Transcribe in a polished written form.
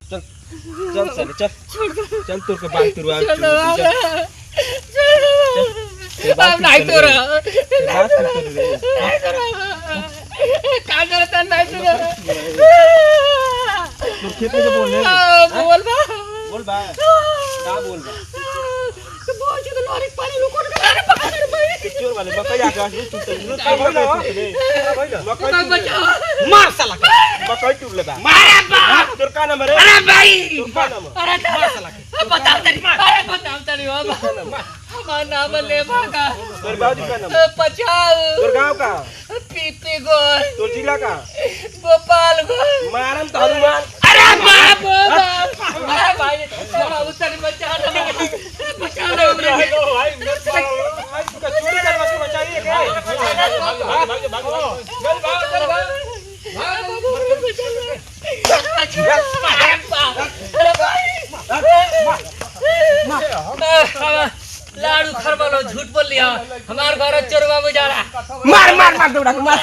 चल चल साले चल चल तोर के बाल तुरवा अब नहीं तो रहा क्या करता नहीं तो तोर खेत में से बोल रहे बोल बा बोल बा का बोल बा तो बोल के तो लॉरी पानी लुकोट के अरे पकड़ भाई चोर वाले मकई आके आके तू का बोल रहा मकई बचा मार साला मकई टूट ले बा मारे बा तोर का नंबर है अरे भाई तोर का नंबर अरे मार साला बताओ तनी अरे बताओ तनी बाबा हमारा नाम ले भागा तोर बाबू का नंबर बचाओ तोर गांव का पीपी गोल तोर जिला का गोपाल गोल मारम तो हनुमान अरे बाप अरे भाई थोड़ा उतर बचा लो हेलो भाई मेरे भाई का चोरी करवा के बचाइए क्या भाग चल लाडू खरबलो झूठ बोल लिया हमार घर चोरवा में जा रहा मार दौड़ा मार